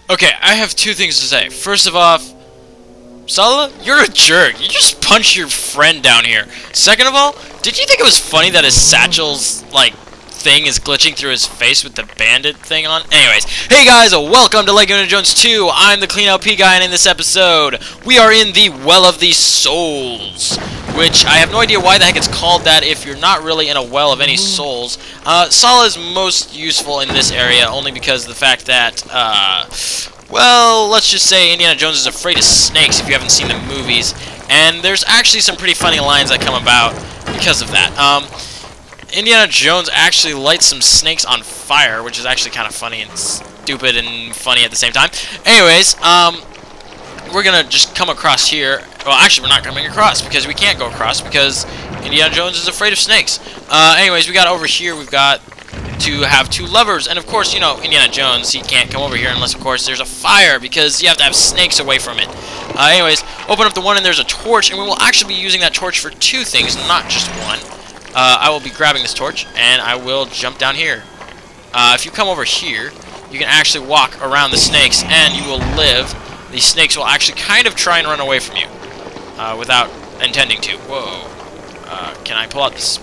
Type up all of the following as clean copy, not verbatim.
Okay, I have two things to say. First of all, Sala, you're a jerk. You just punched your friend down here. Second of all, did you think it was funny that his satchel's, like, thing is glitching through his face with the bandit thing on? Anyways, hey guys, welcome to Lego Indiana Jones 2. I'm the TheCleanLPGuy, and in this episode, we are in the Well of the Souls, which I have no idea why the heck it's called that if you're not really in a well of any souls. Sala is most useful in this area only because of the fact that, well, let's just say Indiana Jones is afraid of snakes if you haven't seen the movies, and there's actually some pretty funny lines that come about because of that. Indiana Jones actually lights some snakes on fire, which is actually kind of funny and stupid and funny at the same time. Anyways, we're gonna just come across here. Well, actually, we're not coming across because we can't go across because Indiana Jones is afraid of snakes. Anyways, we got over here. We've got to have two levers, and of course, you know, Indiana Jones, he can't come over here unless, of course, there's a fire because you have to have snakes away from it. Anyways, open up the one, and there's a torch, and we will actually be using that torch for two things, not just one. I will be grabbing this torch, and I will jump down here. If you come over here, you can actually walk around the snakes, and you will live. These snakes will actually kind of try and run away from you without intending to. Whoa. Can I pull out this?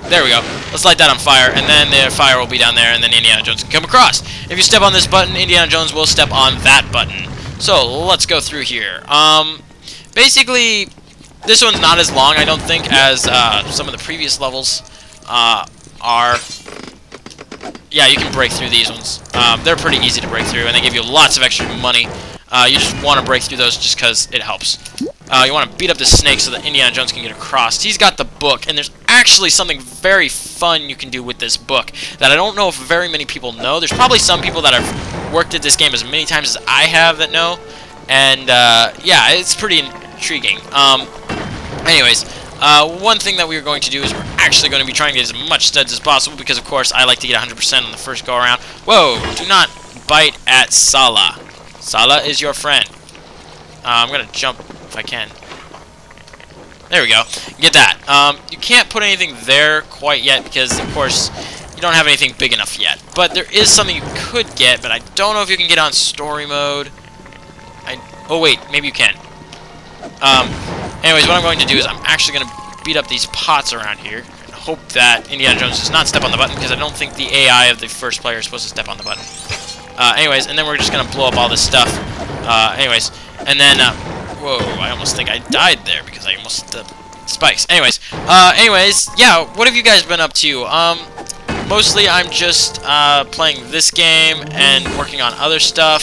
There we go. Let's light that on fire, and then the fire will be down there, and then Indiana Jones can come across. If you step on this button, Indiana Jones will step on that button. So, let's go through here. Basically, this one's not as long, I don't think, as some of the previous levels are. Yeah, you can break through these ones. They're pretty easy to break through, and they give you lots of extra money. You just want to break through those just because it helps. You want to beat up the snake so that Indiana Jones can get across. He's got the book, and there's actually something very fun you can do with this book that I don't know if very many people know. There's probably some people that have worked at this game as many times as I have that know, and yeah, it's pretty intriguing. Anyways, one thing that we are going to do is we're actually going to be trying to get as much studs as possible because, of course, I like to get 100% on the first go-around. Whoa! Do not bite at Sala. Sala is your friend. I'm going to jump if I can. There we go. Get that. You can't put anything there quite yet because, of course, you don't have anything big enough yet. But there is something you could get, but I don't know if you can get on story mode. Oh, wait. Maybe you can. Anyways, what I'm going to do is I'm actually going to beat up these pots around here and hope that Indiana Jones does not step on the button because I don't think the AI of the first player is supposed to step on the button. Anyways, and then we're just going to blow up all this stuff. Anyways, and then, whoa, I almost think I died there because I almost spikes. Anyways, yeah, what have you guys been up to? Mostly I'm just playing this game and working on other stuff.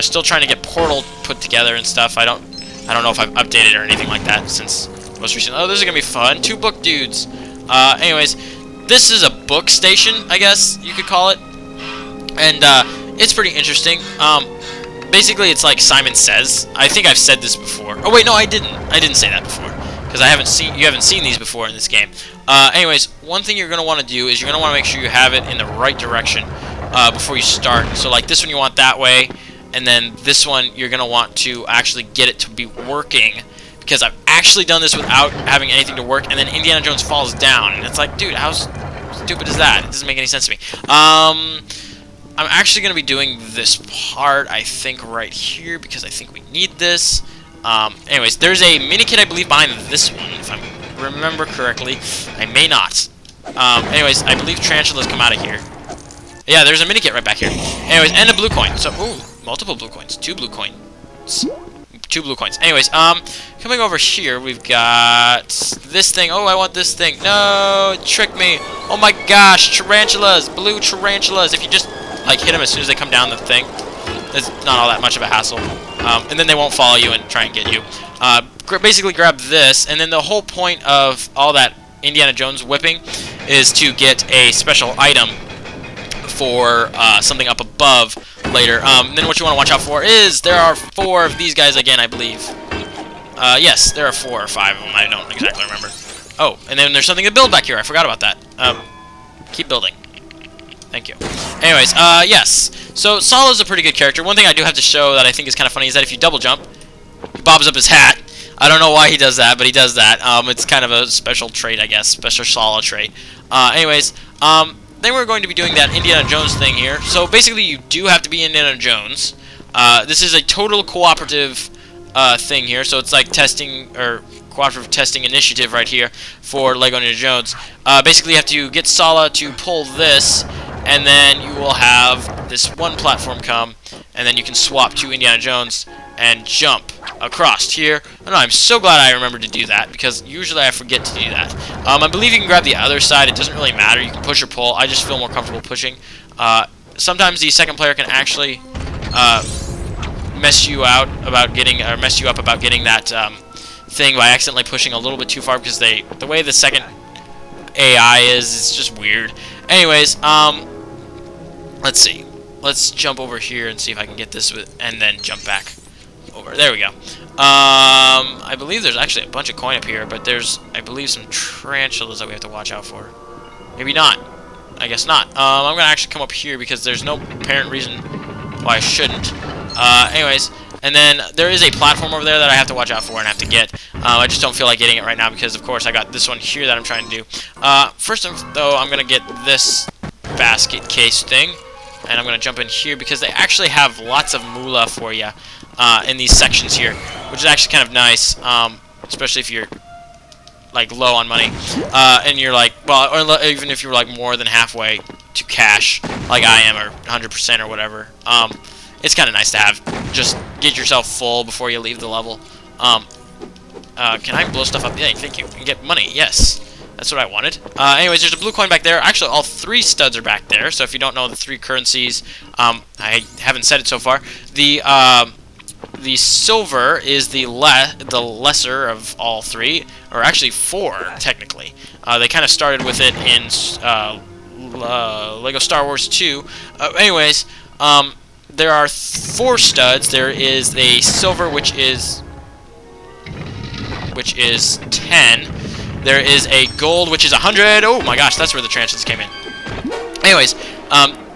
Still trying to get Portal put together and stuff. I don't know if I've updated or anything like that since most recently. Oh, this is gonna be fun. Two book dudes. Anyways, this is a book station, I guess you could call it, and it's pretty interesting. Basically, it's like Simon Says. I think I've said this before. Oh wait, no, I didn't. I didn't say that before because you haven't seen these before in this game. Anyways, one thing you're gonna want to do is you're gonna want to make sure you have it in the right direction before you start. So like this one, you want that way. And then this one, you're going to want to actually get it to be working. Because I've actually done this without having anything to work. And then Indiana Jones falls down. And it's like, dude, how stupid is that? It doesn't make any sense to me. I'm actually going to be doing this part, I think, right here. Because I think we need this. Anyways, there's a mini-kit, I believe, behind this one. If I remember correctly. I may not. Anyways, I believe tarantulas come out of here. Yeah, there's a mini kit right back here. Anyways, and a blue coin. So, ooh, multiple blue coins. 2 blue coins. 2 blue coins. Anyways, coming over here, we've got this thing. Oh, I want this thing. No, it tricked me. Oh my gosh, tarantulas, blue tarantulas. If you just, like, hit them as soon as they come down the thing, it's not all that much of a hassle. And then they won't follow you and try and get you. Basically grab this, and then the whole point of all that Indiana Jones whipping is to get a special item for something up above later. Then what you want to watch out for is there are 4 of these guys again, I believe. Yes, there are 4 or 5 of them. I don't exactly remember. Oh, and then there's something to build back here. I forgot about that. Keep building. Thank you. Anyways, yes. So Solo's a pretty good character. One thing I do have to show that I think is kind of funny is that if you double jump, he bobs up his hat. I don't know why he does that, but he does that. It's kind of a special trait, I guess. Special Solo trait. Then we're going to be doing that Indiana Jones thing here. So basically, you do have to be Indiana Jones. This is a total cooperative thing here. So it's like testing, or cooperative testing initiative right here for Lego Indiana Jones. Basically, you have to get Sala to pull this, and then you will have this one platform come, and then you can swap to Indiana Jones and jump across here. Oh, no, I'm so glad I remembered to do that, because usually I forget to do that. I believe you can grab the other side. It doesn't really matter. You can push or pull. I just feel more comfortable pushing. Sometimes the second player can actually mess you up about getting that thing by accidentally pushing a little bit too far, because the way the second AI is, it's just weird. Anyways, let's see. Let's jump over here and see if I can get this and then jump back over. There we go. I believe there's actually a bunch of coin up here, but there's, I believe, some tarantulas that we have to watch out for. Maybe not. I guess not. I'm gonna actually come up here because there's no apparent reason why I shouldn't. Anyways, and then there is a platform over there that I have to watch out for and have to get. I just don't feel like getting it right now because, of course, I got this one here that I'm trying to do. First, though, I'm gonna get this basket case thing, and I'm gonna jump in here because they actually have lots of moolah for you in these sections here, which is actually kind of nice, especially if you're like low on money, and you're like, well, or even if you're like more than halfway to cash, like I am, or 100% or whatever. It's kind of nice to have. Just get yourself full before you leave the level. Can I blow stuff up? Yeah, thank you. And get money. Yes. That's what I wanted. Anyways, there's a blue coin back there. Actually, all 3 studs are back there. So if you don't know the 3 currencies, I haven't said it so far. The silver is the lesser of all 3, or actually 4 technically. They kind of started with it in Lego Star Wars 2. Anyways, there are 4 studs. There is a silver, which is 10. There is a gold, which is 100. Oh my gosh, that's where the tarantulas came in. Anyways,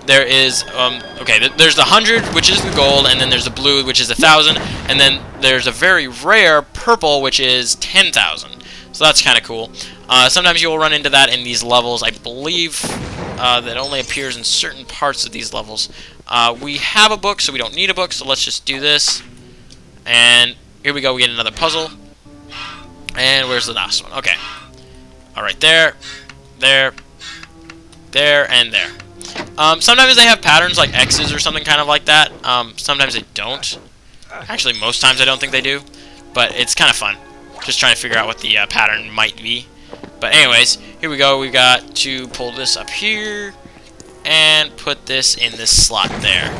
there is okay. There's the 100, which is the gold, and then there's the blue, which is 1,000, and then there's a very rare purple, which is 10,000. So that's kind of cool. Sometimes you will run into that in these levels. I believe that only appears in certain parts of these levels. We have a book, so we don't need a book. So let's just do this. And here we go. We get another puzzle. And where's the last one? Okay. All right, there, and there. Sometimes they have patterns like X's or something kind of like that. Sometimes they don't. Actually, most times I don't think they do. But it's kind of fun. Just trying to figure out what the pattern might be. But anyways, here we go. We've got to pull this up here and put this in this slot there.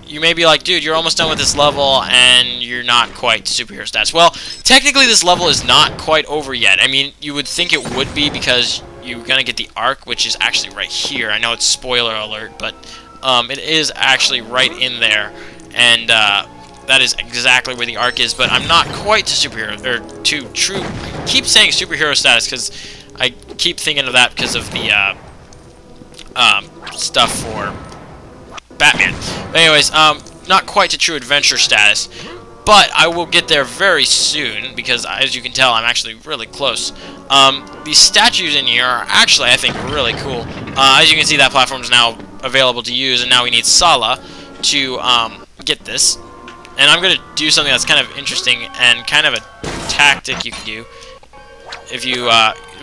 You may be like, dude, you're almost done with this level and you're not quite to superhero stats. Well, technically this level is not quite over yet. I mean, you would think it would be because you're going to get the arc, which is actually right here. I know it's spoiler alert, but it is actually right in there. And that is exactly where the arc is. But I'm not quite to superhero, or to true. I keep saying superhero status because I keep thinking of that because of the stuff for Batman. But anyways, not quite to true adventure status, but I will get there very soon because, as you can tell, I'm actually really close. These statues in here are actually, I think, really cool. As you can see, that platform is now available to use, and now we need Sala to get this. And I'm going to do something that's kind of interesting and kind of a tactic you can do. If you,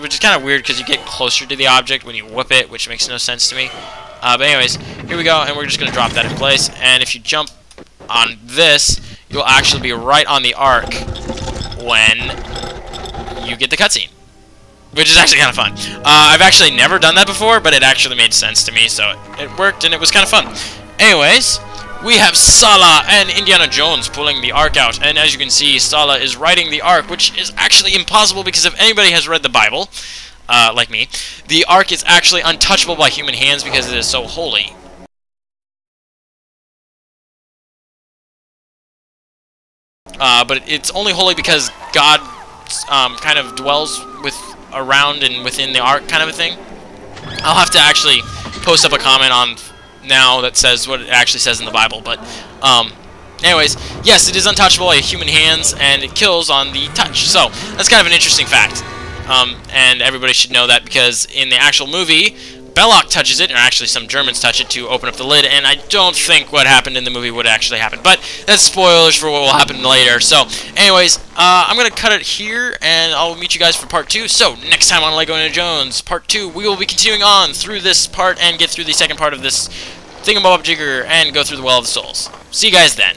which is kind of weird because you get closer to the object when you whip it, which makes no sense to me. But anyways, here we go, and we're just going to drop that in place. And if you jump on this, you'll actually be right on the arc when you get the cutscene, which is actually kind of fun. I've actually never done that before, but it actually made sense to me, so it worked, and it was kind of fun. Anyways, we have Sala and Indiana Jones pulling the Ark out, and as you can see, Sala is riding the Ark, which is actually impossible because if anybody has read the Bible, like me, the Ark is actually untouchable by human hands because it is so holy. But it's only holy because God kind of dwells around and within the Ark, kind of a thing. I'll have to actually post up a comment on now that says what it actually says in the Bible, but anyways, yes, it is untouchable by human hands, and it kills on the touch. So that's kind of an interesting fact, and everybody should know that because in the actual movie, Belloc touches it, or actually some Germans touch it to open up the lid, and I don't think what happened in the movie would actually happen. But that's spoilers for what will happen later. So, anyways, I'm going to cut it here, and I'll meet you guys for part 2. So, next time on LEGO Indiana Jones, part 2, we will be continuing on through this part and get through the second part of this thingamabobjigger and go through the Well of the Souls. See you guys then.